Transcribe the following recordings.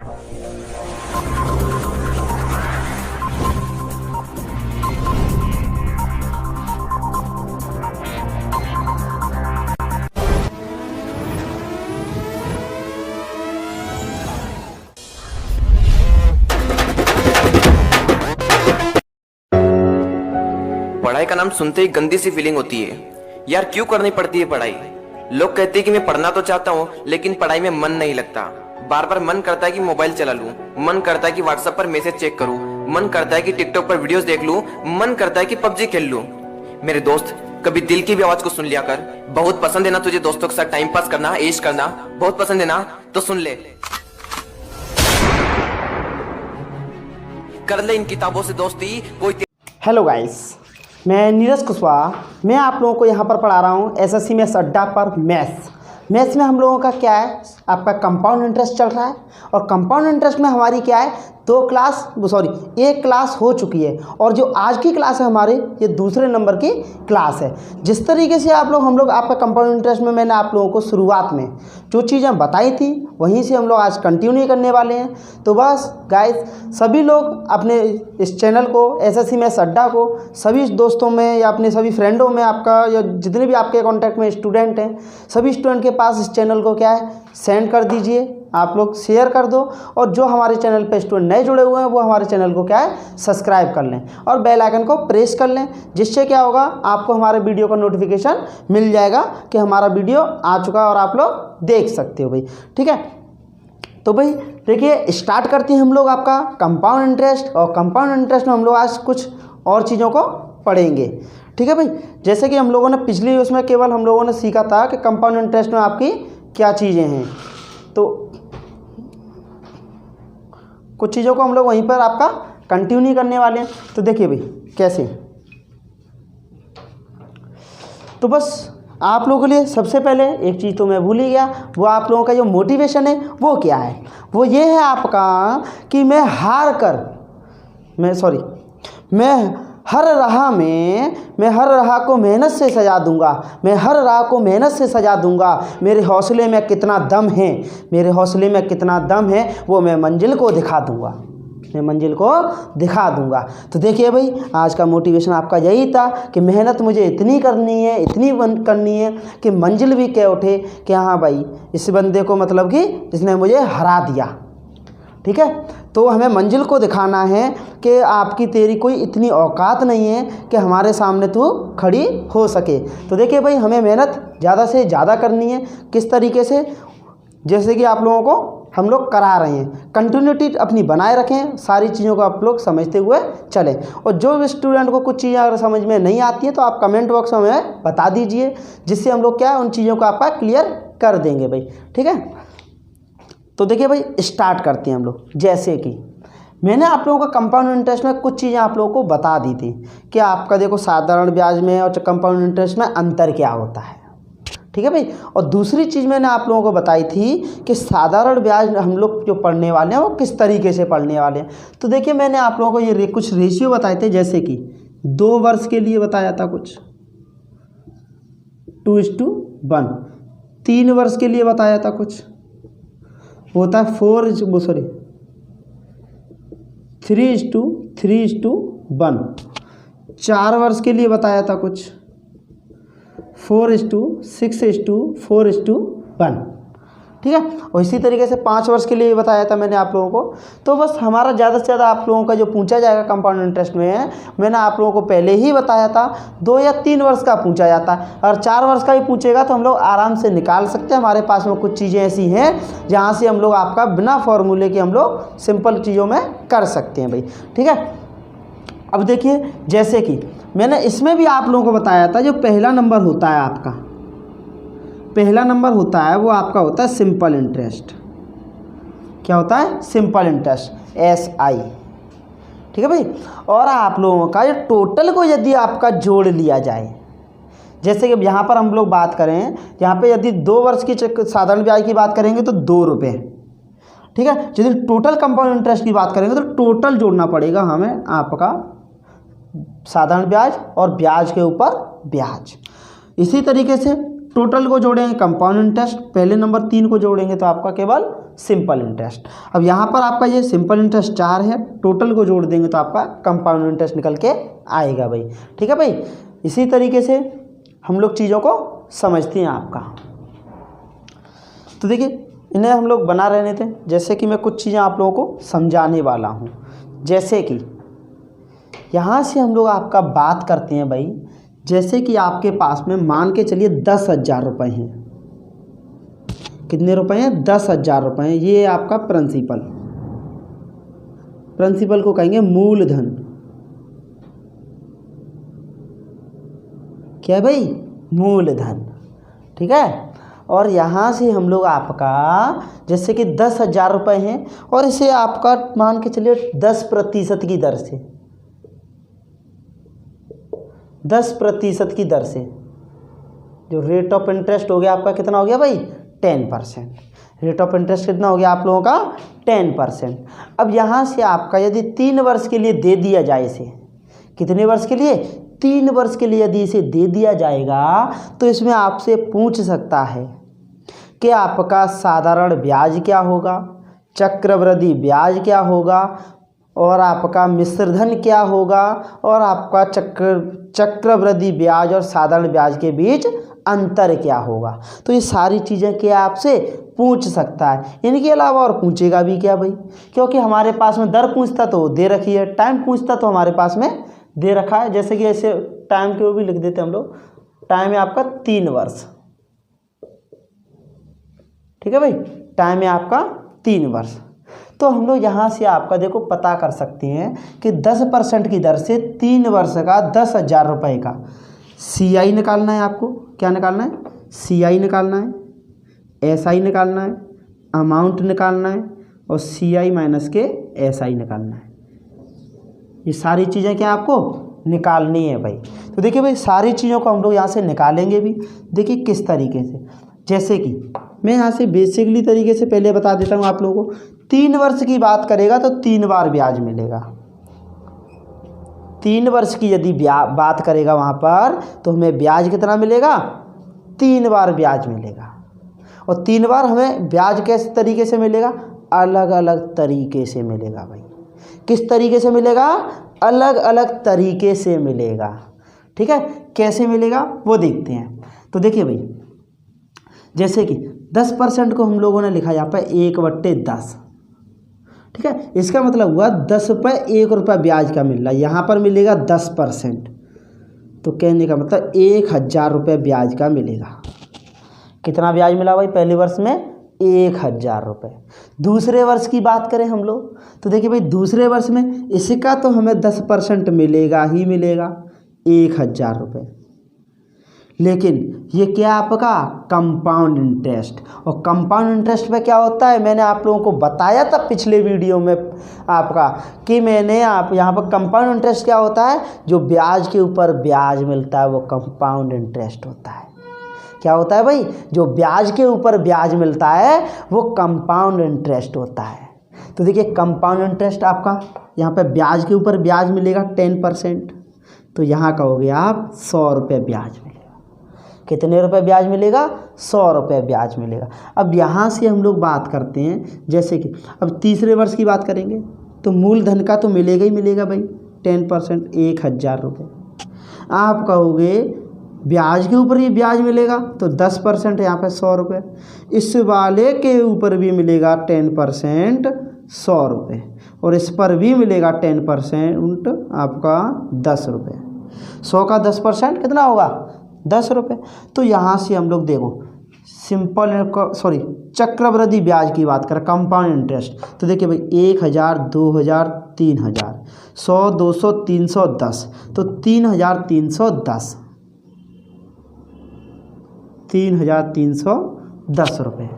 पढ़ाई का नाम सुनते ही गंदी सी फीलिंग होती है यार, क्यों करनी पड़ती है पढ़ाई। लोग कहते हैं कि मैं पढ़ना तो चाहता हूँ लेकिन पढ़ाई में मन नहीं लगता। बार बार मन करता है कि मोबाइल चला लूं, मन करता है कि व्हाट्सएप पर मैसेज चेक करूं, मन करता है कि टिकटॉक पर वीडियोस देख लूं, मन करता है कि पबजी खेल लूं। मेरे दोस्त, कभी दिल की भी आवाज को सुन लिया कर। बहुत पसंद है ना तुझे दोस्तों के साथ टाइम पास करना, ऐश करना, बहुत पसंद है ना, तो सुन ले, कर ले इन किताबों से दोस्ती। कोई हेलो गाइस, मैं नीरज कुशवाहा। मैं आप लोगों को यहाँ पर पढ़ा रहा हूँ एसएससी मैथ्स अड्डा पर मैथ्स में हम लोगों का क्या है, आपका कंपाउंड इंटरेस्ट चल रहा है। और कंपाउंड इंटरेस्ट में हमारी क्या है, एक क्लास हो चुकी है। और जो आज की क्लास है हमारी, ये दूसरे नंबर की क्लास है। जिस तरीके से हम लोग आपका कंपाउंड इंटरेस्ट में मैंने आप लोगों को शुरुआत में जो चीज़ें बताई थी वहीं से हम लोग आज कंटिन्यू करने वाले हैं। तो बस गाइस, सभी लोग अपने इस चैनल को, एसएससी मैथ्स अड्डा को, सभी दोस्तों में या अपने सभी फ्रेंडों में, आपका या जितने भी आपके कॉन्टैक्ट में स्टूडेंट हैं, सभी स्टूडेंट के पास इस चैनल को क्या है, सेंड कर दीजिए। आप लोग शेयर कर दो। और जो हमारे चैनल पे स्टूडेंट नए जुड़े हुए हैं वो हमारे चैनल को क्या है, सब्सक्राइब कर लें और बेल आइकन को प्रेस कर लें। जिससे क्या होगा, आपको हमारे वीडियो का नोटिफिकेशन मिल जाएगा कि हमारा वीडियो आ चुका है और आप लोग देख सकते हो भाई। ठीक है, तो भाई देखिए, स्टार्ट करते हैं हम लोग आपका कंपाउंड इंटरेस्ट। और कंपाउंड इंटरेस्ट में हम लोग आज कुछ और चीज़ों को पढ़ेंगे। ठीक है भाई, जैसे कि हम लोगों ने पिछली उसमें केवल हम लोगों ने सीखा था कि कंपाउंड इंटरेस्ट में आपकी क्या चीज़ें हैं, तो कुछ चीज़ों को हम लोग वहीं पर आपका कंटिन्यू करने वाले हैं। तो देखिए भाई कैसे, तो बस आप लोगों के लिए सबसे पहले एक चीज़ तो मैं भूल ही गया, वो आप लोगों का जो मोटिवेशन है वो क्या है, वो ये है आपका कि मैं हर राह को मेहनत से सजा दूंगा। मैं हर राह को मेहनत से सजा दूंगा। मेरे हौसले में कितना दम है, वो मैं मंजिल को दिखा दूंगा। तो देखिए भाई, आज का मोटिवेशन आपका यही था कि मेहनत मुझे इतनी करनी है कि मंजिल भी कह उठे कि हाँ भाई, इस बंदे को मतलब कि इसने मुझे हरा दिया। ठीक है, तो हमें मंजिल को दिखाना है कि आपकी तेरी कोई इतनी औकात नहीं है कि हमारे सामने तू खड़ी हो सके। तो देखिए भाई, हमें मेहनत ज़्यादा से ज़्यादा करनी है। किस तरीके से, जैसे कि आप लोगों को हम लोग करा रहे हैं, कंटिन्यूटी अपनी बनाए रखें, सारी चीज़ों को आप लोग समझते हुए चलें। और जो भी स्टूडेंट को कुछ चीज़ें अगर समझ में नहीं आती है तो आप कमेंट बॉक्स में हमें बता दीजिए, जिससे हम लोग क्या है, उन चीज़ों को आपका क्लियर कर देंगे भाई। ठीक है, तो देखिए भाई, स्टार्ट करते हैं हम लोग। जैसे कि मैंने आप लोगों का कंपाउंड इंटरेस्ट में कुछ चीज़ें आप लोगों को बता दी थी कि आपका देखो साधारण ब्याज में और कंपाउंड इंटरेस्ट में अंतर क्या होता है। ठीक है भाई, और दूसरी चीज़ मैंने आप लोगों को बताई थी कि साधारण ब्याज हम लोग जो पढ़ने वाले हैं वो किस तरीके से पढ़ने वाले हैं। तो देखिए, मैंने आप लोगों को ये कुछ रेशियो बताए थे, जैसे कि 2 वर्ष के लिए बताया था कुछ 2:1, 3 वर्ष के लिए बताया था कुछ होता है 3:1, 4 वर्ष के लिए बताया था कुछ 4:6:4:1। ठीक है, और इसी तरीके से 5 वर्ष के लिए बताया था मैंने आप लोगों को। तो बस हमारा ज़्यादा से ज़्यादा आप लोगों का जो पूछा जाएगा कंपाउंड इंटरेस्ट में है, मैंने आप लोगों को पहले ही बताया था 2 या 3 वर्ष का पूछा जाता है। और 4 वर्ष का ही पूछेगा तो हम लोग आराम से निकाल सकते हैं। हमारे पास में कुछ चीज़ें ऐसी हैं जहाँ से हम लोग आपका बिना फॉर्मूले के हम लोग सिंपल चीज़ों में कर सकते हैं भाई। ठीक है, अब देखिए, जैसे कि मैंने इसमें भी आप लोगों को बताया था, जो पहला नंबर होता है आपका, वो आपका होता है सिंपल इंटरेस्ट। क्या होता है? Simple interest, SI। ठीक है भाई, और आप लोगों का ये टोटल को यदि आपका जोड़ लिया जाए, जैसे कि यहाँ पर हम लोग बात करें, यहाँ पे यदि 2 वर्ष की साधारण ब्याज की बात करेंगे तो 2 रुपये। ठीक है, यदि टोटल कंपाउंड इंटरेस्ट की बात करेंगे तो टोटल जोड़ना पड़ेगा हमें आपका साधारण ब्याज और ब्याज के ऊपर ब्याज। इसी तरीके से टोटल को जोड़ेंगे कंपाउंड इंटरेस्ट, पहले नंबर 3 को जोड़ेंगे तो आपका केवल सिंपल इंटरेस्ट। अब यहाँ पर आपका ये सिंपल इंटरेस्ट 4 है, टोटल को जोड़ देंगे तो आपका कंपाउंड इंटरेस्ट निकल के आएगा भाई। ठीक है भाई, इसी तरीके से हम लोग चीज़ों को समझते हैं आपका। तो देखिए इन्हें हम लोग बना रहने थे, जैसे कि मैं कुछ चीज़ें आप लोगों को समझाने वाला हूँ। जैसे कि यहाँ से हम लोग आपका बात करते हैं भाई, जैसे कि आपके पास में मान के चलिए 10,000 रुपये हैं। कितने रुपए हैं? 10,000 रुपये हैं। ये आपका प्रिंसिपल, प्रिंसिपल को कहेंगे मूलधन। क्या भाई? मूलधन। ठीक है। और यहाँ से हम लोग आपका जैसे कि 10,000 रुपये हैं और इसे आपका मान के चलिए 10% की दर से, 10% की दर से जो रेट ऑफ इंटरेस्ट हो गया आपका, कितना हो गया भाई? 10%। रेट ऑफ इंटरेस्ट कितना हो गया आप लोगों का? 10%। अब यहाँ से आपका यदि 3 वर्ष के लिए दे दिया जाए इसे, कितने वर्ष के लिए? 3 वर्ष के लिए यदि इसे दे दिया जाएगा तो इसमें आपसे पूछ सकता है कि आपका साधारण ब्याज क्या होगा, चक्रवृद्धि ब्याज क्या होगा, और आपका मिश्रधन क्या होगा, और आपका चक्रवृद्धि ब्याज और साधारण ब्याज के बीच अंतर क्या होगा। तो ये सारी चीज़ें क्या आपसे पूछ सकता है। इनके अलावा और पूछेगा भी क्या भाई? क्योंकि हमारे पास में दर पूछता तो दे रखी है, टाइम पूछता तो हमारे पास में दे रखा है। जैसे कि ऐसे टाइम के वो भी लिख देते हम लोग, टाइम है आपका 3 वर्ष। ठीक है भाई, टाइम है आपका 3 वर्ष। तो हम लोग यहाँ से आपका देखो पता कर सकते हैं कि 10% की दर से 3 वर्ष का 10,000 रुपये का CI निकालना है। आपको क्या निकालना है? CI निकालना है, SI निकालना है, अमाउंट निकालना है, और CI माइनस के SI निकालना है। ये सारी चीज़ें क्या आपको निकालनी है भाई। तो देखिए भाई, सारी चीज़ों को हम लोग यहाँ से निकालेंगे भी। देखिए किस तरीके से, जैसे कि मैं यहाँ से बेसिकली तरीके से पहले बता देता हूँ आप लोगों को। 3 वर्ष की बात करेगा तो 3 बार ब्याज मिलेगा। 3 वर्ष की यदि बात करेगा वहाँ पर तो हमें ब्याज कितना मिलेगा? 3 बार ब्याज मिलेगा। और 3 बार हमें ब्याज किस तरीके से मिलेगा? अलग अलग तरीके से मिलेगा भाई। किस तरीके से मिलेगा? अलग अलग तरीके से मिलेगा। ठीक है, कैसे मिलेगा वो देखते हैं। तो देखिए भाई, जैसे कि 10% को हम लोगों ने लिखा यहाँ पर 1/10। ठीक है, इसका मतलब हुआ 10 रुपये 1 रुपया ब्याज का मिल रहा है, यहाँ पर मिलेगा 10%। तो कहने का मतलब 1,000 रुपये ब्याज का मिलेगा। कितना ब्याज मिला भाई पहले वर्ष में? 1,000 रुपये। दूसरे वर्ष की बात करें हम लोग तो देखिए भाई, दूसरे वर्ष में इसका तो हमें 10% मिलेगा ही मिलेगा, 1,000 रुपये। लेकिन ये क्या आपका? Compound interest. और कंपाउंड इंटरेस्ट में क्या होता है, मैंने आप लोगों को बताया था पिछले वीडियो में आपका कि मैंने आप यहाँ पर कंपाउंड इंटरेस्ट क्या होता है? जो ब्याज के ऊपर ब्याज मिलता है वो कंपाउंड इंटरेस्ट होता है। क्या होता है भाई? जो ब्याज के ऊपर ब्याज मिलता है वो कंपाउंड इंटरेस्ट होता है। तो देखिए कंपाउंड इंटरेस्ट आपका यहाँ पे ब्याज के ऊपर ब्याज मिलेगा 10%। तो यहाँ का हो गया आप 100 रुपये ब्याज मिलेगा। कितने रुपए ब्याज मिलेगा? 100 रुपये ब्याज मिलेगा। अब यहाँ से हम लोग बात करते हैं, जैसे कि अब तीसरे वर्ष की बात करेंगे तो मूलधन का तो मिलेगा ही मिलेगा भाई 10%, 1,000 रुपये। आप कहोगे ब्याज के ऊपर ही ब्याज मिलेगा तो 10% यहाँ पे 100 रुपये। इस वाले के ऊपर भी मिलेगा 10% 100 रुपये, और इस पर भी मिलेगा 10% आपका 10 रुपये। 100 का 10% कितना होगा? 10 रुपये। तो यहाँ से हम लोग देखो चक्रवृद्धि ब्याज की बात करें, कंपाउंड इंटरेस्ट, तो देखिए भाई 1,000, 2,000, 3,000, 100, 200, 310, तो 3,310, 3,310 रुपये।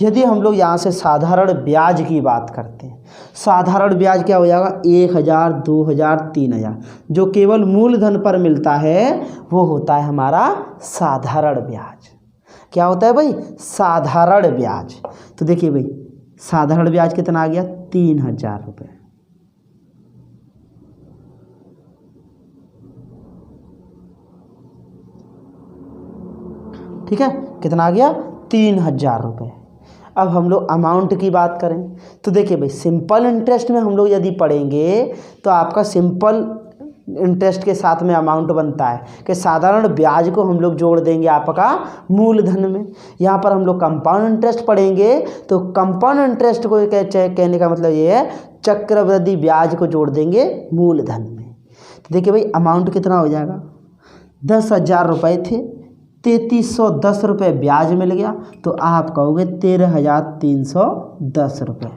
यदि हम लोग यहाँ से साधारण ब्याज की बात करते हैं, साधारण ब्याज क्या हो जाएगा? 1,000, 2,000, 3,000। जो केवल मूलधन पर मिलता है वो होता है हमारा साधारण ब्याज। क्या होता है भाई? साधारण ब्याज। तो देखिए भाई, साधारण ब्याज कितना आ गया? 3,000 रुपये। ठीक है, कितना आ गया 3000 रुपये। अब हम लोग अमाउंट की बात करें तो देखिए भाई, सिंपल इंटरेस्ट में हम लोग यदि पढ़ेंगे तो आपका सिंपल इंटरेस्ट के साथ में अमाउंट बनता है कि साधारण ब्याज को हम लोग जोड़ देंगे आपका मूलधन में। यहाँ पर हम लोग कंपाउंड इंटरेस्ट पढ़ेंगे तो कंपाउंड इंटरेस्ट को कहने का मतलब ये है चक्रवृद्धि ब्याज को जोड़ देंगे मूलधन में। तो देखिए भाई, अमाउंट कितना हो जाएगा, 10,000 रुपये थे, 3310 रुपये ब्याज मिल गया, तो आप कहोगे 13,310 रुपये।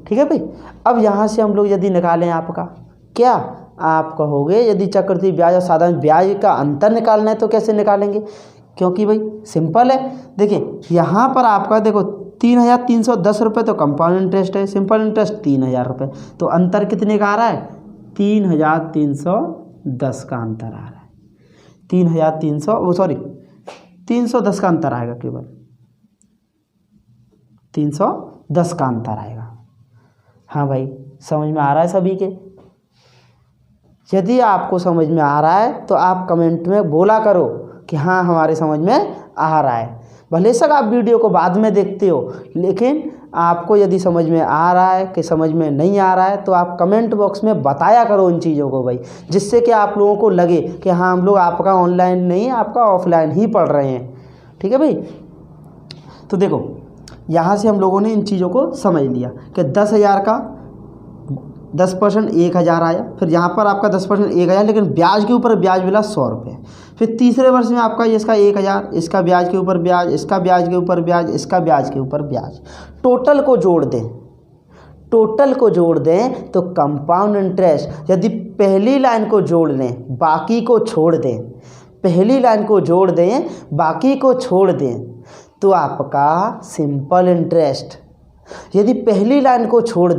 ठीक है भाई। अब यहाँ से हम लोग यदि निकालें आपका क्या, आप कहोगे यदि चक्रवृद्धि ब्याज और साधारण ब्याज का अंतर निकालना है तो कैसे निकालेंगे, क्योंकि भाई सिंपल है। देखिए यहाँ पर आपका देखो 3,310 रुपये तो कंपाउंड इंटरेस्ट है, सिंपल इंटरेस्ट 3,000 रुपये, तो अंतर कितने का आ रहा है, 3,310 का अंतर आ रहा है। 310 का अंतर आएगा, केवल 310 का अंतर आएगा। हाँ भाई, समझ में आ रहा है सभी के? यदि आपको समझ में आ रहा है तो आप कमेंट में बोला करो कि हाँ हमारे समझ में आ रहा है। भले सक आप वीडियो को बाद में देखते हो, लेकिन आपको यदि समझ में आ रहा है कि समझ में नहीं आ रहा है तो आप कमेंट बॉक्स में बताया करो इन चीज़ों को भाई, जिससे कि आप लोगों को लगे कि हाँ हम लोग आपका ऑनलाइन नहीं, आपका ऑफलाइन ही पढ़ रहे हैं। ठीक है भाई। तो देखो, यहाँ से हम लोगों ने इन चीज़ों को समझ लिया कि 10,000 का 10% 1,000 आया, फिर यहाँ पर आपका 10% 1,000, लेकिन ब्याज के ऊपर ब्याज मिला 100 रुपये। फिर तीसरे वर्ष में आपका इसका 1,000, इसका ब्याज के ऊपर ब्याज, इसका ब्याज के ऊपर ब्याज, इसका ब्याज के ऊपर ब्याज। टोटल को जोड़ दें तो कंपाउंड इंटरेस्ट, यदि पहली लाइन को जोड़ लें बाकी को छोड़ दें, पहली लाइन को जोड़ दें बाकी को छोड़ दें तो आपका सिंपल इंटरेस्ट, यदि पहली लाइन को छोड़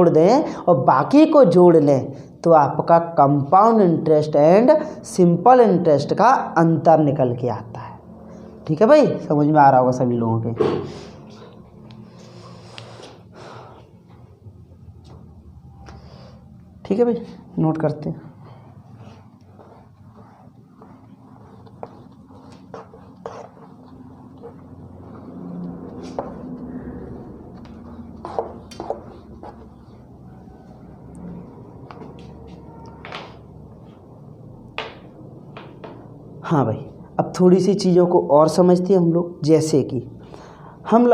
दें और बाकी को जोड़ लें तो आपका compound interest and simple interest का अंतर निकल के आता है। ठीक है भाई, समझ में आ रहा होगा सभी लोगों के। ठीक है भाई, नोट करते हैं। हाँ भाई, अब थोड़ी सी चीज़ों को और समझते हैं हम लोग। जैसे कि हम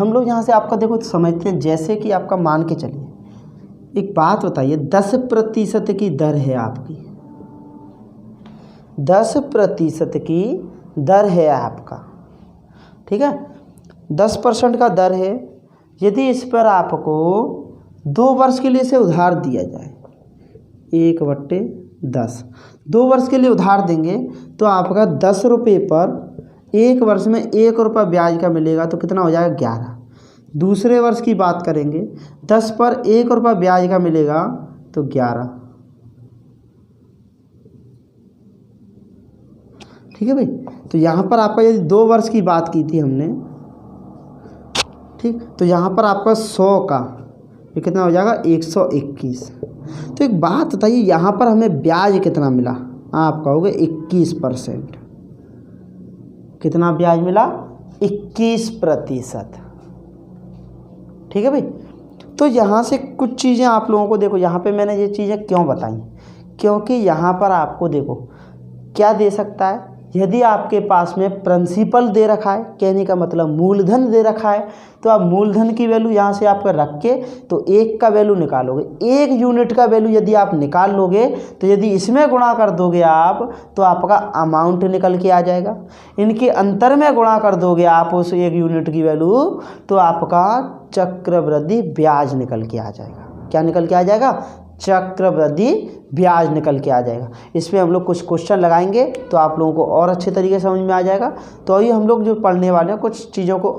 लोग यहाँ से आपका देखो समझते हैं, जैसे कि आपका मान के चलिए एक बात बताइए, 10% की दर है आपकी, 10% की दर है आपका। ठीक है, 10% का दर है। यदि इस पर आपको 2 वर्ष के लिए से उधार दिया जाए, 1/10, 2 वर्ष के लिए उधार देंगे तो आपका 10 रुपये पर 1 वर्ष में 1 रुपये ब्याज का मिलेगा, तो कितना हो जाएगा 11। दूसरे वर्ष की बात करेंगे, 10 पर 1 रुपये ब्याज का मिलेगा तो 11। ठीक है भाई। तो यहाँ पर आपका यदि 2 वर्ष की बात की थी हमने, ठीक, तो यहाँ पर आपका 100 का ये कितना हो जाएगा 121। तो एक बात बताइए, यहाँ पर हमें ब्याज कितना मिला, आप कहोगे 21%। कितना ब्याज मिला, 21%। ठीक है भाई। तो यहाँ से कुछ चीज़ें आप लोगों को देखो, यहाँ पे मैंने ये चीज़ें क्यों बताई, क्योंकि यहाँ पर आपको देखो क्या दे सकता है, यदि आपके पास में प्रिंसिपल दे रखा है, कहने का मतलब मूलधन दे रखा है, तो आप मूलधन की वैल्यू यहाँ से आप रख के तो 1 का वैल्यू निकालोगे, 1 यूनिट का वैल्यू यदि आप निकाल लोगे तो यदि इसमें गुणा कर दोगे आप तो आपका अमाउंट निकल के आ जाएगा। इनके अंतर में गुणा कर दोगे आप उस 1 यूनिट की वैल्यू तो आपका चक्रवृद्धि ब्याज निकल के आ जाएगा। क्या निकल के आ जाएगा, चक्रवृद्धि ब्याज निकल के आ जाएगा। इसमें हम लोग कुछ क्वेश्चन लगाएंगे तो आप लोगों को और अच्छे तरीके से समझ में आ जाएगा। तो अभी हम लोग जो पढ़ने वाले हैं, कुछ चीज़ों को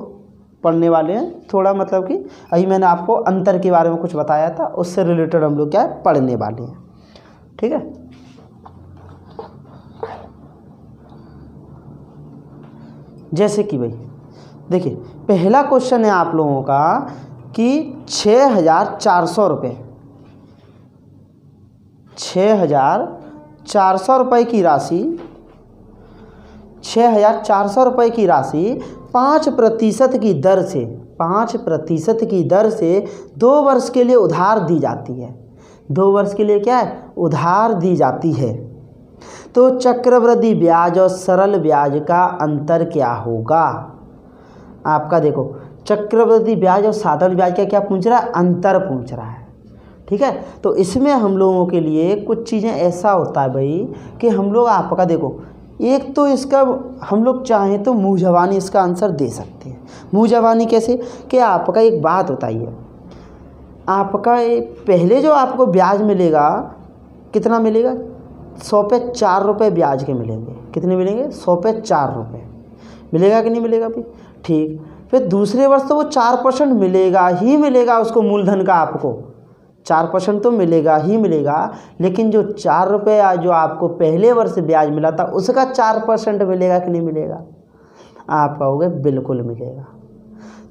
पढ़ने वाले हैं, थोड़ा मतलब कि अभी मैंने आपको अंतर के बारे में कुछ बताया था, उससे रिलेटेड हम लोग क्या है पढ़ने वाले हैं। ठीक है, जैसे कि भाई देखिए, पहला क्वेश्चन है आप लोगों का कि 6,400 रुपये, 400 रुपये की राशि 6,400 रुपये की राशि 5% की दर से 5% की दर से 2 वर्ष के लिए उधार दी जाती है। 2 वर्ष के लिए क्या है? उधार दी जाती है। तो चक्रवृद्धि ब्याज और सरल ब्याज का अंतर क्या होगा? आपका देखो, चक्रवृद्धि ब्याज और साधारण ब्याज का क्या पूछ रहा है? अंतर पूछ रहा है। ठीक है, तो इसमें हम लोगों के लिए कुछ चीज़ें ऐसा होता है भाई कि हम लोग आपका देखो, एक तो इसका हम लोग चाहें तो मुँह ज़बानी इसका आंसर दे सकते हैं। मुँह ज़बानी कैसे? कि आपका एक बात बताइए, आपका पहले जो आपको ब्याज मिलेगा कितना मिलेगा? 100 पे 4 रुपये ब्याज के मिलेंगे। कितने मिलेंगे? 100 पे 4 रुपये मिलेगा कि नहीं मिलेगा भाई? ठीक, फिर दूसरे वर्ष तो वो 4% मिलेगा ही मिलेगा, उसको मूलधन का आपको 4% तो मिलेगा ही मिलेगा, लेकिन जो 4 रुपये जो आपको पहले वर्ष ब्याज मिला था उसका 4% मिलेगा कि नहीं मिलेगा? आप कहोगे बिल्कुल मिलेगा।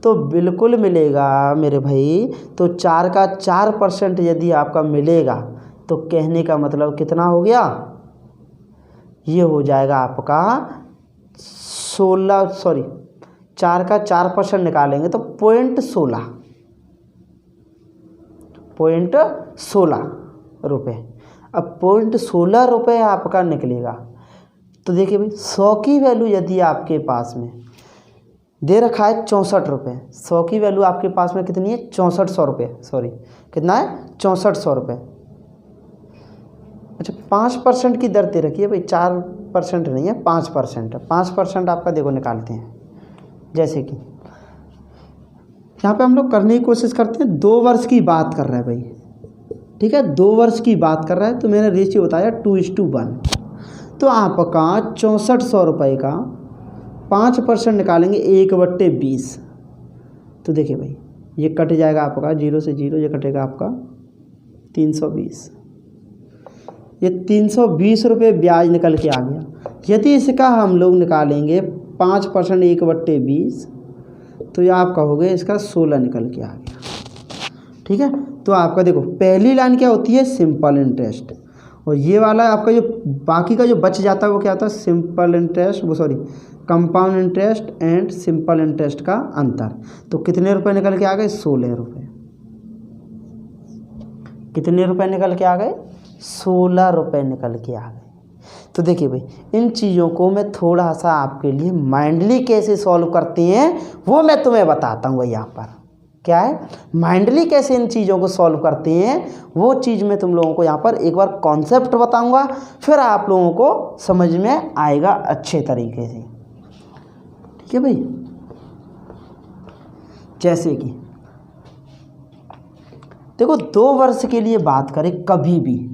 तो बिल्कुल मिलेगा मेरे भाई। तो 4 का 4% यदि आपका मिलेगा तो कहने का मतलब कितना हो गया? ये हो जाएगा आपका 4 का 4% निकालेंगे तो 0.16 रुपये। अब 0.16 रुपये आपका निकलेगा। तो देखिए भाई, 100 की वैल्यू यदि आपके पास में दे रखा है 64 रुपये, 100 की वैल्यू आपके पास में कितनी है? 6400 रुपये। सॉरी, कितना है? 6400 रुपये। अच्छा, 5% की दर दे रखी है भाई, 4% नहीं है, 5% है। 5% आपका देखो निकालते हैं। जैसे कि यहाँ पे हम लोग करने की कोशिश करते हैं, 2 वर्ष की बात कर रहा है भाई। ठीक है, 2 वर्ष की बात कर रहा है, तो मैंने रेशियो बताया 2:1। तो आपका 6400 रुपये का 5% निकालेंगे 1/20। तो देखिए भाई, ये कट जाएगा आपका 0 से 0, ये कटेगा आपका 320। ये 320 रुपये ब्याज निकल के आ गया। यदि इसका हम लोग निकालेंगे 5% 1/20, तो ये आप कहोगे इसका 16 निकल के आ गया। ठीक है, तो आपका देखो, पहली लाइन क्या होती है? Simple interest. और ये वाला आपका जो बाकी का जो बच जाता है वो क्या होता है? Simple interest, compound interest and simple interest का अंतर। तो कितने रुपए निकल के आ गए? 16 रुपये। कितने रुपए निकल के आ गए? 16 रुपये निकल के आ गए। तो देखिए भाई, इन चीज़ों को मैं थोड़ा सा आपके लिए माइंडली कैसे सॉल्व करते हैं वो मैं तुम्हें बताता हूँ। यहाँ पर क्या है, माइंडली कैसे इन चीज़ों को सॉल्व करते हैं वो चीज़ मैं तुम लोगों को यहाँ पर एक बार कॉन्सेप्ट बताऊँगा, फिर आप लोगों को समझ में आएगा अच्छे तरीके से। ठीक है भाई, जैसे कि देखो, 2 वर्ष के लिए बात करें, कभी भी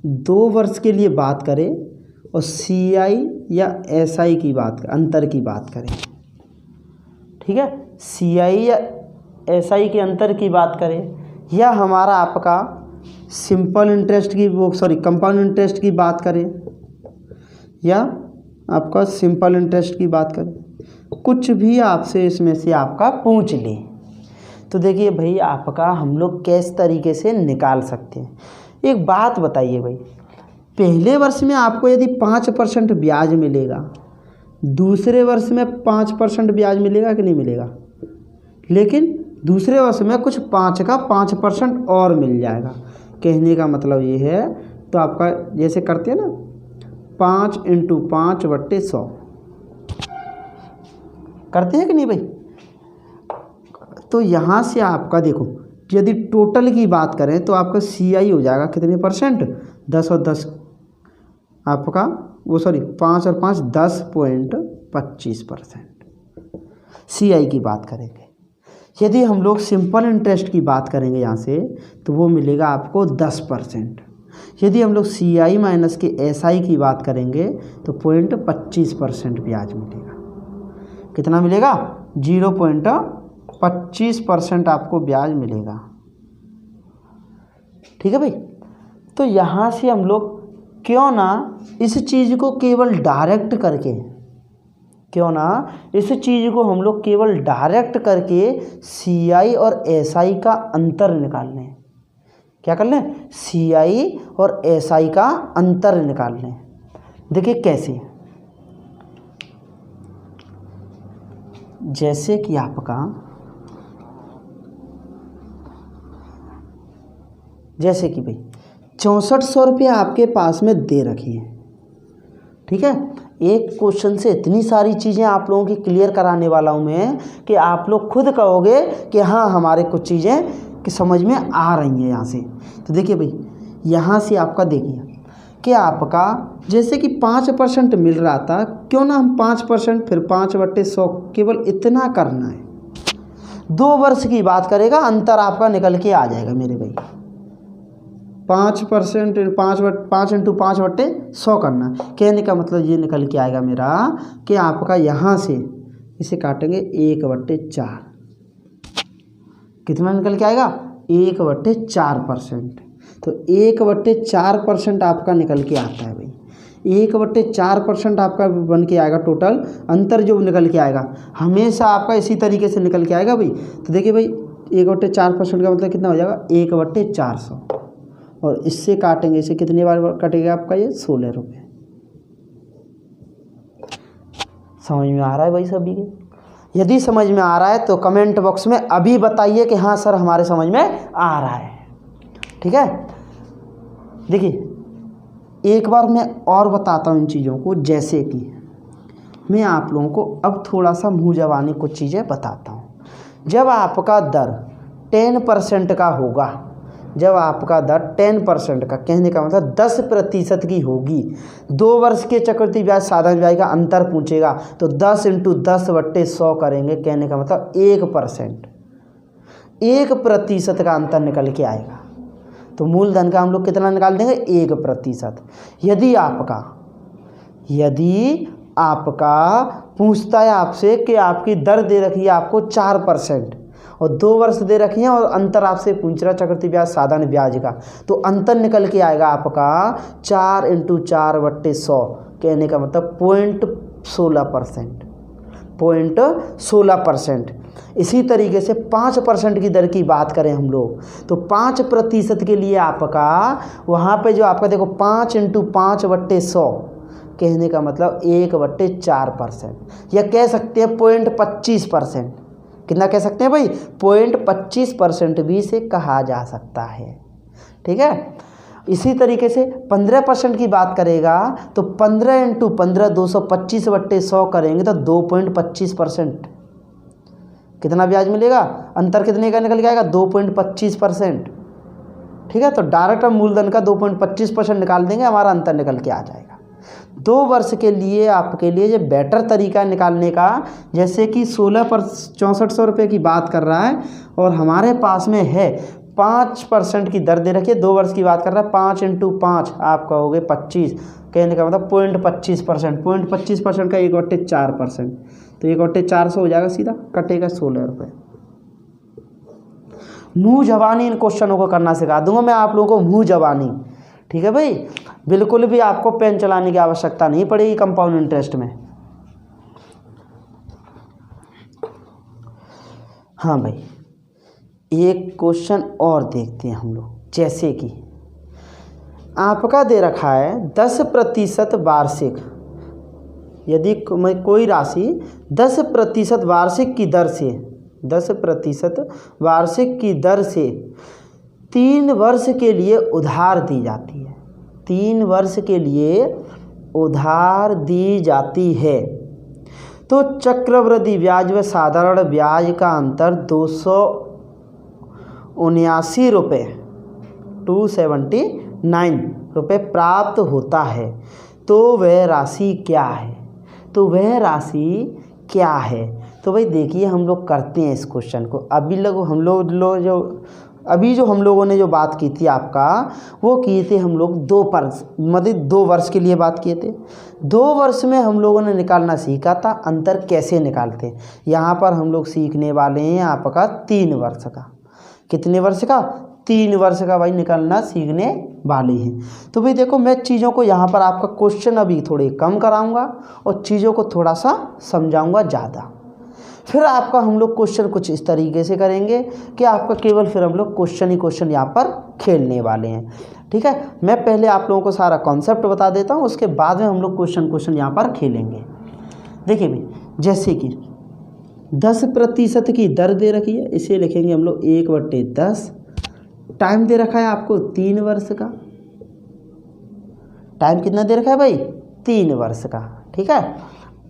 2 वर्ष के लिए बात करें और CI या SI की बात, अंतर की बात करें। ठीक है, CI या SI के अंतर की बात करें, या हमारा आपका सिंपल इंटरेस्ट की कंपाउंड इंटरेस्ट की बात करें, या आपका सिंपल इंटरेस्ट की बात करें, कुछ भी आपसे इसमें से आपका पूछ ले, तो देखिए भाई, आपका हम लोग किस तरीके से निकाल सकते हैं। एक बात बताइए भाई, पहले वर्ष में आपको यदि 5% ब्याज मिलेगा, दूसरे वर्ष में 5% ब्याज मिलेगा कि नहीं मिलेगा? लेकिन दूसरे वर्ष में कुछ 5 का 5% और मिल जाएगा। कहने का मतलब ये है, तो आपका जैसे करते हैं ना, 5 × 5/100 करते हैं कि नहीं भाई? तो यहाँ से आपका देखो, यदि टोटल की बात करें तो आपका CI हो जाएगा कितने %? 10 और 10 आपका 5 और 5 10.25% CI की बात करेंगे। यदि हम लोग सिंपल इंटरेस्ट की बात करेंगे यहाँ से, तो वो मिलेगा आपको 10%। यदि हम लोग CI माइनस के SI की बात करेंगे तो 0.25% ब्याज मिलेगा। कितना मिलेगा? 0.25% आपको ब्याज मिलेगा। ठीक है भाई, तो यहाँ से हम लोग क्यों ना इस चीज़ को केवल डायरेक्ट करके CI और SI का अंतर निकाल लें। क्या कर लें, CI और SI का अंतर निकाल लें। देखिए कैसे, जैसे कि आपका, जैसे कि भाई 6400 रुपये आपके पास में दे रखी है, ठीक है। एक क्वेश्चन से इतनी सारी चीज़ें आप लोगों की क्लियर कराने वाला हूँ मैं कि आप लोग खुद कहोगे कि हाँ हमारे कुछ चीज़ें कि समझ में आ रही हैं यहाँ से। तो देखिए भाई, यहाँ से आपका देखिए कि आपका जैसे कि 5% मिल रहा था, क्यों ना हम 5% फिर 5/100 केवल इतना करना है। 2 वर्ष की बात करेगा, अंतर आपका निकल के आ जाएगा मेरे भाई। 5% 5 × 5/100 करना, कहने का मतलब ये निकल के आएगा मेरा कि आपका यहाँ से इसे काटेंगे 1/4, कितना निकल के आएगा 1/4%। तो 1/4% आपका निकल के आता है भाई। 1/4% आपका बन के आएगा टोटल अंतर जो निकल के आएगा, हमेशा आपका इसी तरीके से निकल के आएगा भाई। तो देखिए भाई 1/4% का मतलब कितना हो जाएगा 1/400, और इससे काटेंगे, इसे कितनी बार कटेगा आपका ये 16 रुपये। समझ में आ रहा है भाई सभी के? यदि समझ में आ रहा है तो कमेंट बॉक्स में अभी बताइए कि हाँ सर हमारे समझ में आ रहा है, ठीक है। देखिए एक बार मैं और बताता हूँ इन चीज़ों को, जैसे कि मैं आप लोगों को अब थोड़ा सा मुँह ज़बानी कुछ चीज़ें बताता हूँ। जब आपका दर 10% का होगा, जब आपका दर 10% का, कहने का मतलब 10% की होगी, 2 वर्ष के चक्रवृद्धि ब्याज साधारण ब्याज का अंतर पूछेगा तो 10 × 10/100 करेंगे, कहने का मतलब 1% का अंतर निकल के आएगा। तो मूलधन का हम लोग कितना निकाल देंगे 1%। यदि आपका पूछता है आपसे कि आपकी दर दे रखी है आपको 4% और 2 वर्ष दे रखी हैं और अंतर आपसे पूछ रहा चक्रवृद्धि ब्याज साधारण ब्याज का, तो अंतर निकल के आएगा आपका 4 × 4/100, कहने का मतलब 0.16%। इसी तरीके से 5% की दर की बात करें हम लोग, तो 5% के लिए आपका वहाँ पे जो आपका देखो 5 × 5/100, कहने का मतलब 1/4%, या कह सकते हैं 0.25%। कितना कह सकते हैं भाई 0.25% भी से कहा जा सकता है, ठीक है। इसी तरीके से 15% की बात करेगा तो 15 × 15 225/100 करेंगे तो 2.25%। कितना ब्याज मिलेगा, अंतर कितने का निकल के आएगा 2.25%, ठीक है। तो डायरेक्ट हम मूलधन का 2.25% निकाल देंगे, हमारा अंतर निकल के आ जाएगा। 2 वर्ष के लिए आपके लिए ये बेटर तरीका निकालने का, जैसे कि 6400 रुपये की बात कर रहा है और हमारे पास में है 5% की दर दे रखी है, 2 वर्ष की बात कर रहा है, 5 × 5 आपका हो गए 25, कहने का मतलब 0.25%। 0.25% का 1/4%, तो 1/400 हो जाएगा, सीधा कटेगा 16 रुपये। मुँह जबानी इन क्वेश्चनों को करना सिखा दूंगा मैं आप लोगों को, मुँह जबानी, ठीक है भाई। बिल्कुल भी आपको पेन चलाने की आवश्यकता नहीं पड़ेगी कंपाउंड इंटरेस्ट में। हाँ भाई, एक क्वेश्चन और देखते हैं हम लोग, जैसे कि आपका दे रखा है 10% वार्षिक, यदि कोई राशि 10% वार्षिक की दर से 10% वार्षिक की दर से 3 वर्ष के लिए उधार दी जाती है, 3 वर्ष के लिए उधार दी जाती है, तो चक्रवृद्धि ब्याज व साधारण ब्याज का अंतर 279 रुपये 279 रुपये प्राप्त होता है। तो वह राशि क्या है, तो वह राशि क्या है? तो भाई देखिए हम लोग करते हैं इस क्वेश्चन को। अभी जो हम लोगों ने जो बात की थी आपका, वो किए थे हम लोग 2 वर्ष के लिए बात किए थे। 2 वर्ष में हम लोगों ने निकालना सीखा था अंतर कैसे निकालते। यहाँ पर हम लोग सीखने वाले हैं आपका 3 वर्ष का। कितने वर्ष का? 3 वर्ष का भाई निकालना सीखने वाले हैं। तो भाई देखो मैं चीज़ों को यहाँ पर आपका क्वेश्चन अभी थोड़े कम कराऊंगा और चीज़ों को थोड़ा सा समझाऊंगा ज़्यादा। फिर आपका हम लोग क्वेश्चन कुछ इस तरीके से करेंगे कि आपका केवल फिर हम लोग क्वेश्चन ही क्वेश्चन यहाँ पर खेलने वाले हैं। ठीक है, मैं पहले आप लोगों को सारा कॉन्सेप्ट बता देता हूँ, उसके बाद में हम लोग क्वेश्चन यहाँ पर खेलेंगे। देखिए भाई, जैसे कि 10% की दर दे रखी है, इसे लिखेंगे हम लोग 1/10। टाइम दे रखा है आपको 3 वर्ष का। टाइम कितना दे रखा है भाई? 3 वर्ष का। ठीक है,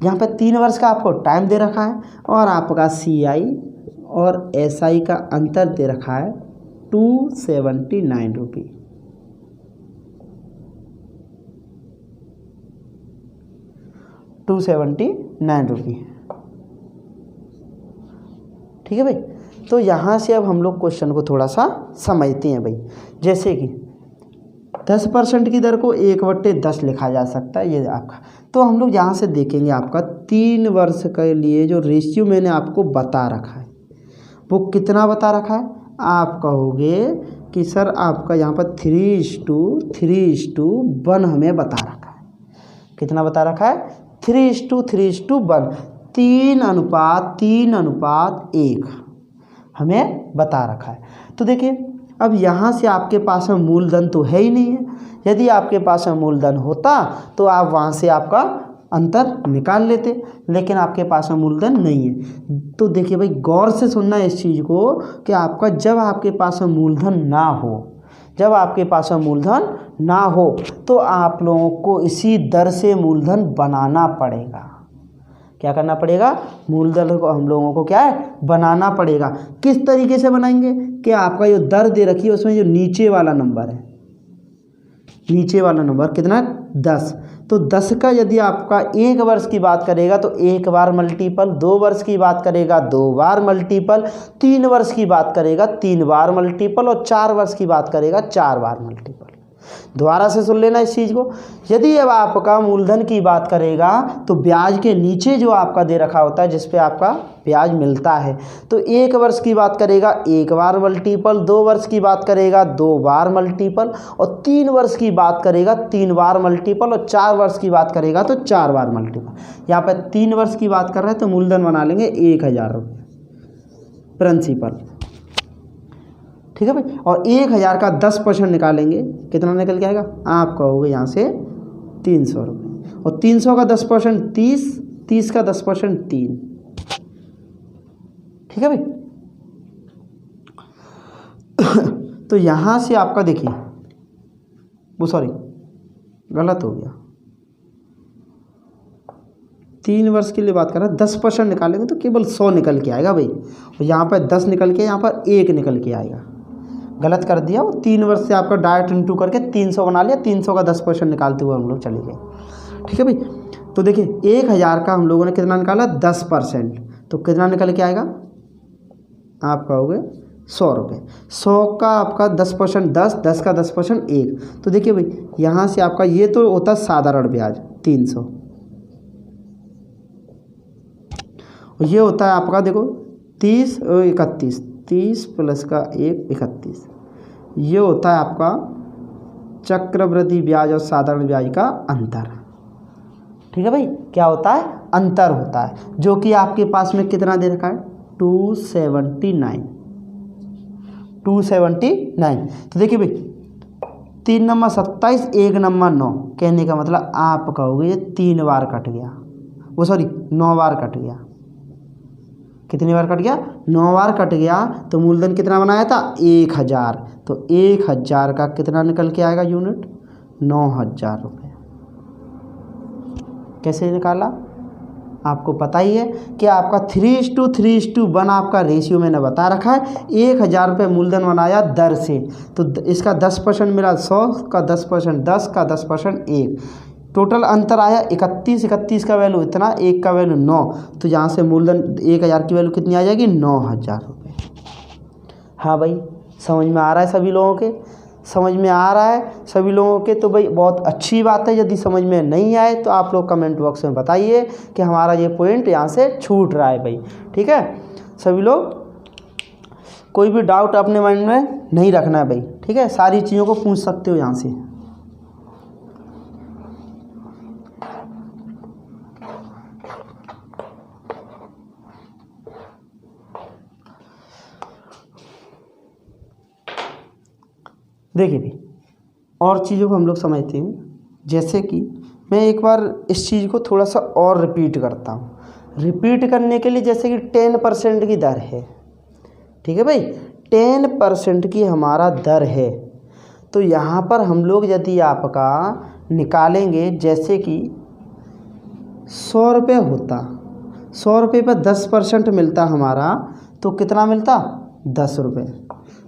यहाँ पे 3 वर्ष का आपको टाइम दे रखा है और आपका CI और SI का अंतर दे रखा है 279 रुपये। ठीक है भाई, तो यहाँ से अब हम लोग क्वेश्चन को थोड़ा सा समझते हैं भाई। जैसे कि 10% की दर को 1/10 लिखा जा सकता है, ये आपका। तो हम लोग यहाँ से देखेंगे आपका 3 वर्ष के लिए जो रेशियो मैंने आपको बता रखा है वो कितना बता रखा है। आप कहोगे कि सर आपका यहाँ पर 3:1 हमें बता रखा है। कितना बता रखा है? 3:1, 3:1 हमें बता रखा है। तो देखिए, अब यहाँ से आपके पास में मूलधन तो है ही नहीं है। यदि आपके पास में मूलधन होता तो आप वहाँ से आपका अंतर निकाल लेते, लेकिन आपके पास में मूलधन नहीं है। तो देखिए भाई, गौर से सुनना इस चीज़ को कि आपका जब आपके पास में मूलधन ना हो, तो आप लोगों को इसी दर से मूलधन बनाना पड़ेगा। क्या करना पड़ेगा? मूलधन को हम लोगों को क्या है? बनाना पड़ेगा। किस तरीके से बनाएंगे कि आपका जो दर दे रखी है उसमें जो नीचे वाला नंबर है, नीचे वाला नंबर कितना है? 10। तो 10 का यदि आपका 1 वर्ष की बात करेगा तो 1 बार मल्टीपल, 2 वर्ष की बात करेगा 2 बार मल्टीपल, 3 वर्ष की बात करेगा 3 बार मल्टीपल और 4 वर्ष की बात करेगा 4 बार मल्टीपल। दोबारा से सुन लेना इस चीज़ को। यदि अब आपका मूलधन की बात करेगा तो ब्याज के नीचे जो आपका दे रखा होता है जिस पे आपका ब्याज मिलता है, तो 1 वर्ष की बात करेगा 1 बार मल्टीपल, 2 वर्ष की बात करेगा 2 बार मल्टीपल और 3 वर्ष की बात करेगा 3 बार मल्टीपल और 4 वर्ष की बात करेगा तो 4 बार मल्टीपल। यहाँ पर 3 वर्ष की बात कर रहे हैं तो मूलधन बना लेंगे 1000 रुपये प्रिंसिपल। ठीक है भाई, और 1000 का 10% निकालेंगे, कितना निकल के आएगा? आप कहोगे यहाँ से 300 रुपये, और 300 का 10% 30, 30 का 10% 3। ठीक है भाई। तो यहाँ से आपका देखिए, वो सॉरी गलत हो गया, 3 वर्ष के लिए बात कर रहा है, 10% निकालेंगे तो केवल 100 निकल के आएगा भाई। और यहाँ पर 10 निकल के, यहाँ पर 1 निकल के आएगा। गलत कर दिया, वो 3 वर्ष से आपका डायरेक्ट इंटू करके 300 बना लिया, 300 का 10% निकालते हुए हम लोग चले गए। ठीक है भाई, तो देखिए 1000 का हम लोगों ने कितना निकाला? 10%, तो कितना निकल के आएगा? आप कहोगे 100 रुपये। 100 का आपका 10% 10, 10 का 10% 1। तो देखिए भाई, यहाँ से आपका ये तो होता है साधारण ब्याज 300, और ये होता है आपका देखो 30 और 31, 30 प्लस का 1 31। ये होता है आपका चक्रवृद्धि ब्याज और साधारण ब्याज का अंतर। ठीक है भाई, क्या होता है? अंतर होता है, जो कि आपके पास में कितना दे रखा है? 279। तो देखिए भाई, 3 नंबर 27, 1 नंबर 9, कहने का मतलब आप कहोगे ये 3 बार कट गया, वो सॉरी 9 बार कट गया। कितनी बार कट गया? 9 बार कट गया। तो मूलधन कितना बनाया था? 1000। तो 1000 का कितना निकल के आएगा यूनिट? 9000 रुपये। कैसे निकाला? आपको पता ही है कि आपका 3:1 आपका रेशियो मैंने बता रखा है। 1000 रुपये मूलधन बनाया दर से, तो इसका 10% मिला 100 का 10%, 10 का 10% 1। टोटल अंतर आया 31 का वैल्यू इतना, 1 का वैल्यू 9। तो यहाँ से मूलधन 1000 की वैल्यू कितनी आ जाएगी? 9000 रुपये। हाँ भाई, समझ में आ रहा है सभी लोगों के? समझ में आ रहा है सभी लोगों के? तो भाई बहुत अच्छी बात है। यदि समझ में नहीं आए तो आप लोग कमेंट बॉक्स में बताइए कि हमारा ये पॉइंट यहाँ से छूट रहा है भाई। ठीक है, सभी लोग कोई भी डाउट अपने माइंड में नहीं रखना है भाई। ठीक है, सारी चीज़ों को पूछ सकते हो यहाँ से। देखिए भाई, और चीज़ों को हम लोग समझते हैं। जैसे कि मैं एक बार इस चीज़ को थोड़ा सा और रिपीट करता हूँ। रिपीट करने के लिए जैसे कि 10% की दर है, ठीक है भाई, 10% की हमारा दर है। तो यहाँ पर हम लोग यदि आपका निकालेंगे, जैसे कि 100 रुपये होता, 100 रुपये पर 10% मिलता हमारा, तो कितना मिलता? 10 रुपये।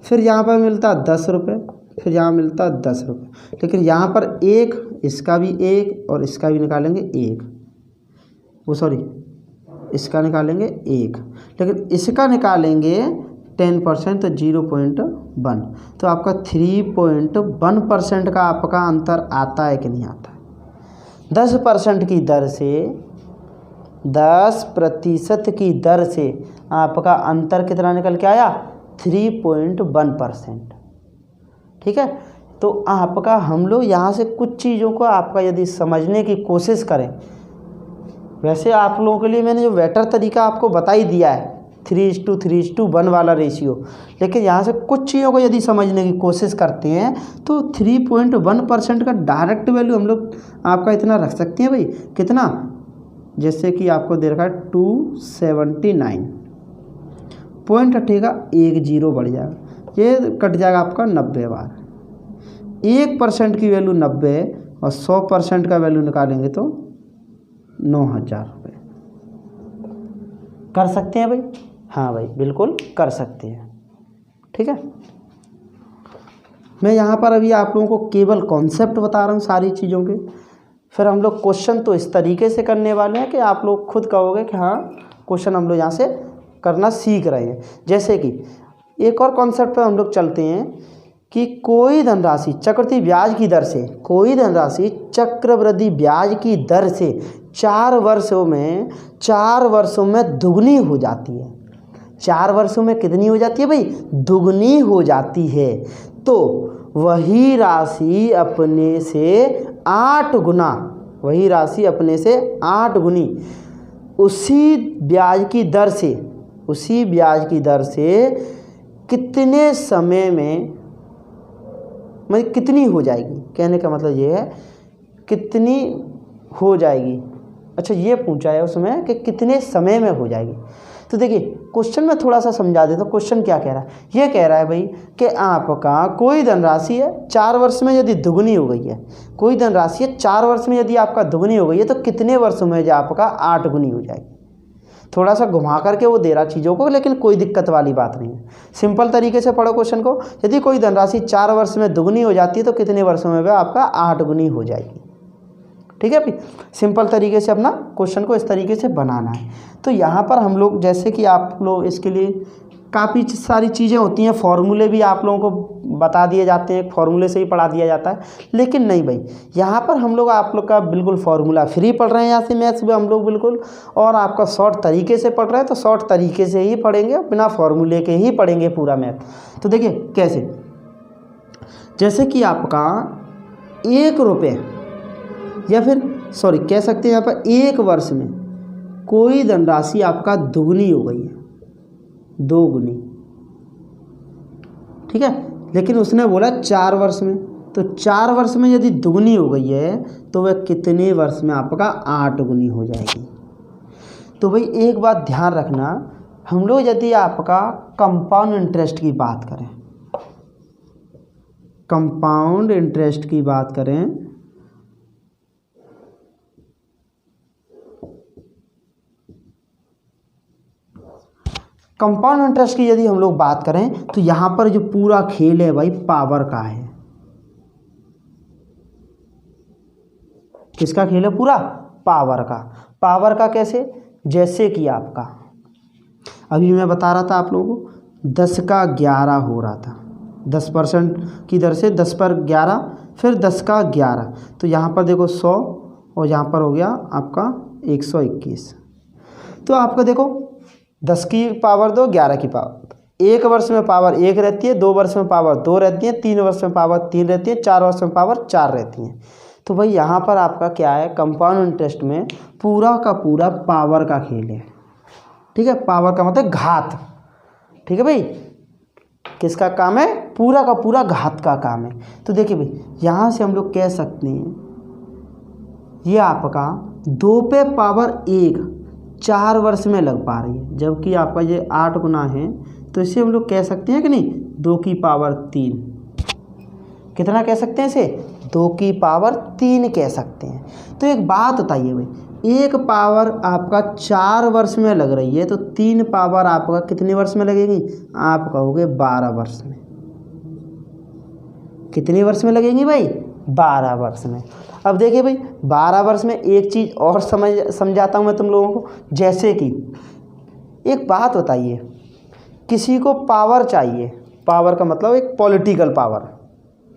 फिर यहाँ पर मिलता 10 रुपये, फिर यहाँ मिलता 10 रुपये। लेकिन यहाँ पर एक, इसका भी एक और इसका भी निकालेंगे एक, वो सॉरी इसका निकालेंगे एक, लेकिन इसका निकालेंगे 10% तो 0.1। तो आपका 3.1% का आपका अंतर आता है कि नहीं आता है? 10% की दर से, 10% की दर से आपका अंतर कितना निकल के आया? 3.1%। ठीक है। तो आपका हम लोग यहाँ से कुछ चीज़ों को आपका यदि समझने की कोशिश करें, वैसे आप लोगों के लिए मैंने जो बेटर तरीका आपको बता ही दिया है 3:1 वाला रेशियो, लेकिन यहाँ से कुछ चीज़ों को यदि समझने की कोशिश करते हैं तो 3.1% का डायरेक्ट वैल्यू हम लोग आपका इतना रख सकते हैं भाई। कितना? जैसे कि आपको दे रखा है 279 पॉइंट हटेगा, एक जीरो बढ़ जाएगा, ये कट जाएगा आपका 90 बार। 1% की वैल्यू 90 और 100% का वैल्यू निकालेंगे तो 9,000 रुपये। कर सकते हैं भाई? हाँ भाई, बिल्कुल कर सकते हैं। ठीक है। मैं यहाँ पर अभी आप लोगों को केवल कॉन्सेप्ट बता रहा हूँ सारी चीज़ों के। फिर हम लोग क्वेश्चन तो इस तरीके से करने वाले हैं कि आप लोग खुद कहोगे कि हाँ क्वेश्चन हम लोग यहाँ से करना सीख रहे हैं। जैसे कि एक और कॉन्सेप्ट पर हम लोग चलते हैं कि कोई धनराशि चक्रवृद्धि ब्याज की दर से, कोई धनराशि चक्रवृद्धि ब्याज की दर से 4 वर्षों में दुगनी हो जाती है। 4 वर्षों में कितनी हो जाती है भाई? दुगनी हो जाती है। तो वही राशि अपने से 8 गुना, वही राशि अपने से 8 गुनी उसी ब्याज की दर से कितने समय में, मतलब कितनी हो जाएगी? कहने का मतलब ये है कितनी हो जाएगी। अच्छा, ये पूछा है उसमें कि कितने समय में हो जाएगी। तो देखिए क्वेश्चन में थोड़ा सा समझा देता हूँ। क्वेश्चन क्या कह रहा है? ये कह रहा है भाई कि आपका कोई धनराशि है 4 वर्ष में यदि दुगनी हो गई है, कोई धनराशि है 4 वर्ष में यदि आपका दुगनी हो गई है, तो कितने वर्षों में जो आपका 8 गुनी हो जाएगी। थोड़ा सा घुमा करके वो दे रहा चीज़ों को, लेकिन कोई दिक्कत वाली बात नहीं है। सिंपल तरीके से पढ़ो क्वेश्चन को। यदि कोई धनराशि 4 वर्ष में दुगनी हो जाती है तो कितने वर्षों में वह आपका 8 गुनी हो जाएगी। ठीक है भाई, सिंपल तरीके से अपना क्वेश्चन को इस तरीके से बनाना है। तो यहाँ पर हम लोग, जैसे कि आप लोग इसके लिए काफ़ी सारी चीज़ें होती हैं, फॉर्मूले भी आप लोगों को बता दिए जाते हैं, फॉर्मूले से ही पढ़ा दिया जाता है। लेकिन नहीं भाई, यहाँ पर हम लोग आप लोग का बिल्कुल फॉर्मूला फ्री पढ़ रहे हैं। यहाँ से मैथ्स में हम लोग बिल्कुल, और आपका शॉर्ट तरीके से पढ़ रहे हैं, तो शॉर्ट तरीके से ही पढ़ेंगे, बिना फॉर्मूले के ही पढ़ेंगे पूरा मैथ। तो देखिए कैसे, जैसे कि आपका 1 रुपये, या फिर सॉरी कह सकते हैं यहाँ पर 1 वर्ष में कोई धनराशि आपका दुगनी हो गई है, 2 गुनी। ठीक है, लेकिन उसने बोला 4 वर्ष में, तो 4 वर्ष में यदि दुगनी हो गई है तो वह कितने वर्ष में आपका 8 गुनी हो जाएगी। तो भाई एक बात ध्यान रखना, हम लोग यदि आपका कंपाउंड इंटरेस्ट की बात करें, कंपाउंड इंटरेस्ट की बात करें, कंपाउंड इंटरेस्ट की यदि हम लोग बात करें, तो यहाँ पर जो पूरा खेल है भाई पावर का है। किसका खेल है? पूरा पावर का। पावर का कैसे? जैसे कि आपका अभी मैं बता रहा था आप लोगों को 10 का 11 हो रहा था, 10% की दर से 10 पर 11, फिर 10 का 11, तो यहाँ पर देखो 100 और यहाँ पर हो गया आपका 121। तो आपका देखो 10 की पावर 2, 11 की पावर, 1 वर्ष में पावर 1 रहती है, 2 वर्ष में पावर 2 रहती है, 3 वर्ष में पावर 3 रहती है, 4 वर्ष में पावर 4 रहती है। तो भाई यहाँ पर आपका क्या है, कंपाउंड इंटरेस्ट में पूरा का पूरा पावर का खेल है। ठीक है, पावर का मतलब घात। ठीक है भाई, किसका काम है, पूरा का पूरा घात का काम है। तो देखिए भाई यहाँ से हम लोग कह सकते हैं ये आपका 2 पे पावर 1 4 वर्ष में लग पा रही है, जबकि आपका ये 8 गुना है, तो इसे हम लोग कह सकते हैं कि नहीं 2 की पावर 3। कितना कह सकते हैं इसे, 2 की पावर 3 कह सकते हैं। तो एक बात बताइए भाई, 1 पावर आपका 4 वर्ष में लग रही है, तो 3 पावर आपका कितने वर्ष में लगेगी, आप कहोगे 12 वर्ष में। कितने वर्ष में लगेंगी भाई, 12 वर्ष में। अब देखिए भाई 12 वर्ष में एक चीज़ और समझाता हूँ मैं तुम लोगों को। जैसे कि एक बात बताइए, किसी को पावर चाहिए, पावर का मतलब एक पॉलिटिकल पावर,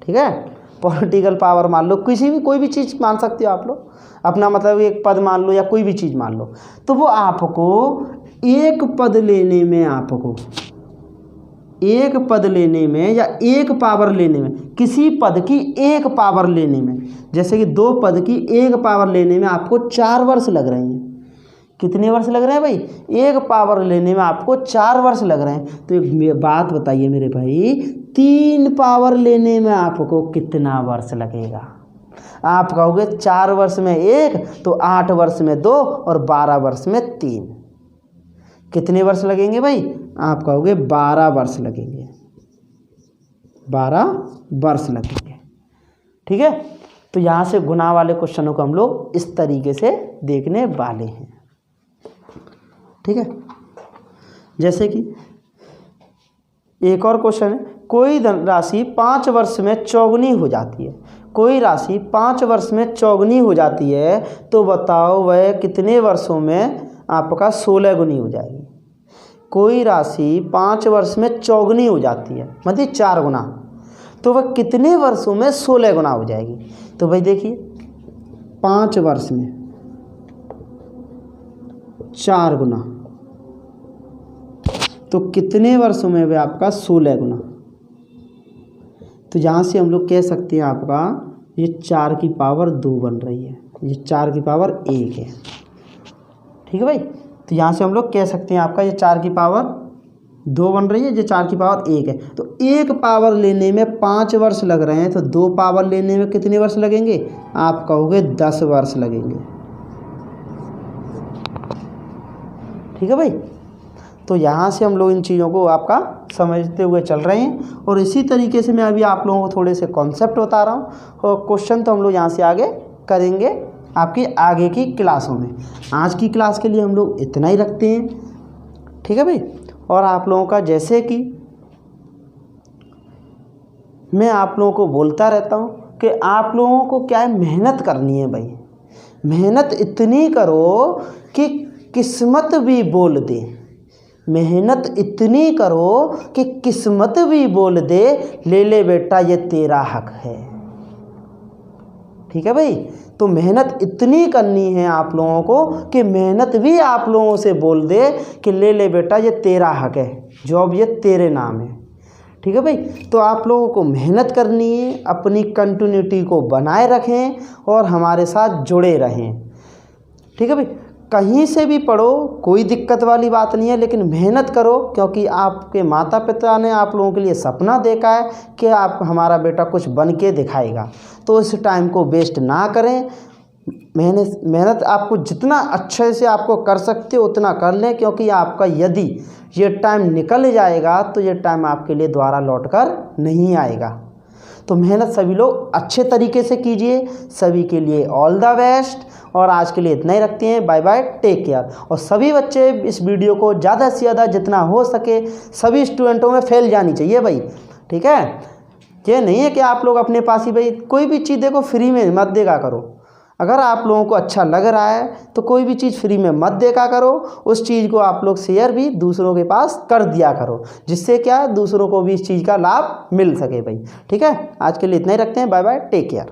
ठीक है, पॉलिटिकल पावर मान लो, किसी भी कोई भी चीज़ मान सकते हो आप लोग, अपना मतलब एक पद मान लो या कोई भी चीज़ मान लो, तो वो आपको एक पद लेने में, आपको एक पद लेने में या एक पावर लेने में, किसी पद की एक पावर लेने में, जैसे कि 2 पद की एक पावर लेने में आपको 4 वर्ष लग रहे हैं। कितने वर्ष लग रहे हैं भाई, एक पावर लेने में आपको 4 वर्ष लग रहे हैं। तो एक बात बताइए मेरे भाई, 3 पावर लेने में आपको कितना वर्ष लगेगा। आप कहोगे 4 वर्ष में 1, तो 8 वर्ष में 2 और 12 वर्ष में 3। कितने वर्ष लगेंगे भाई, आप कहोगे 12 वर्ष लगेंगे, 12 वर्ष लगेंगे। ठीक है, तो यहाँ से गुना वाले क्वेश्चनों को हम लोग इस तरीके से देखने वाले हैं। ठीक है, जैसे कि एक और क्वेश्चन है, कोई राशि 5 वर्ष में चौगुनी हो जाती है, कोई राशि 5 वर्ष में चौगुनी हो जाती है, तो बताओ वह कितने वर्षों में आपका 16 गुनी हो जाएगी। कोई राशि 5 वर्ष में चौगुनी हो जाती है, मतलब 4 गुना, तो वह कितने वर्षों में 16 गुना हो जाएगी। तो भाई देखिए 5 वर्ष में 4 गुना, तो कितने वर्षों में वह आपका 16 गुना। तो यहाँ से हम लोग कह सकते हैं आपका ये 4 की पावर 2 बन रही है, ये 4 की पावर 1 है। ठीक है भाई, तो यहाँ से हम लोग कह सकते हैं आपका ये 4 की पावर 2 बन रही है, ये 4 की पावर 1 है। तो 1 पावर लेने में 5 वर्ष लग रहे हैं, तो 2 पावर लेने में कितने वर्ष लगेंगे, आप कहोगे 10 वर्ष लगेंगे। ठीक है भाई, तो यहाँ से हम लोग इन चीज़ों को आपका समझते हुए चल रहे हैं, और इसी तरीके से मैं अभी आप लोगों को थोड़े से कॉन्सेप्ट बता रहा हूँ, और क्वेश्चन तो हम लोग यहाँ से आगे करेंगे आपकी आगे की क्लासों में। आज की क्लास के लिए हम लोग इतना ही रखते हैं। ठीक है भाई, और आप लोगों का जैसे कि मैं आप लोगों को बोलता रहता हूँ कि आप लोगों को क्या है, मेहनत करनी है भाई, मेहनत इतनी करो कि किस्मत भी बोल दे, मेहनत इतनी करो कि किस्मत भी बोल दे, ले ले बेटा ये तेरा हक है। ठीक है भाई, तो मेहनत इतनी करनी है आप लोगों को कि मेहनत भी आप लोगों से बोल दे कि ले ले बेटा ये तेरा हक है, जॉब ये तेरे नाम है। ठीक है भाई, तो आप लोगों को मेहनत करनी है, अपनी कंटिन्यूटी को बनाए रखें और हमारे साथ जुड़े रहें। ठीक है भाई, कहीं से भी पढ़ो, कोई दिक्कत वाली बात नहीं है, लेकिन मेहनत करो, क्योंकि आपके माता पिता ने आप लोगों के लिए सपना देखा है कि आप हमारा बेटा कुछ बन के दिखाएगा। तो इस टाइम को वेस्ट ना करें, मेहनत आपको जितना अच्छे से आपको कर सकते हो उतना कर लें, क्योंकि आपका यदि ये टाइम निकल जाएगा तो ये टाइम आपके लिए दोबारा लौट कर नहीं आएगा। तो मेहनत सभी लोग अच्छे तरीके से कीजिए। सभी के लिए ऑल द बेस्ट, और आज के लिए इतना ही रखते हैं। Bye bye, take care. और सभी बच्चे इस वीडियो को ज़्यादा से ज़्यादा जितना हो सके सभी स्टूडेंटों में फैल जानी चाहिए भाई। ठीक है, ये नहीं है कि आप लोग अपने पास ही भाई कोई भी चीज़ देखो फ्री में मत देखा करो। अगर आप लोगों को अच्छा लग रहा है तो कोई भी चीज़ फ्री में मत देखा करो, उस चीज़ को आप लोग शेयर भी दूसरों के पास कर दिया करो, जिससे क्या दूसरों को भी इस चीज़ का लाभ मिल सके भाई। ठीक है, आज के लिए इतना ही रखते हैं। Bye bye, take care.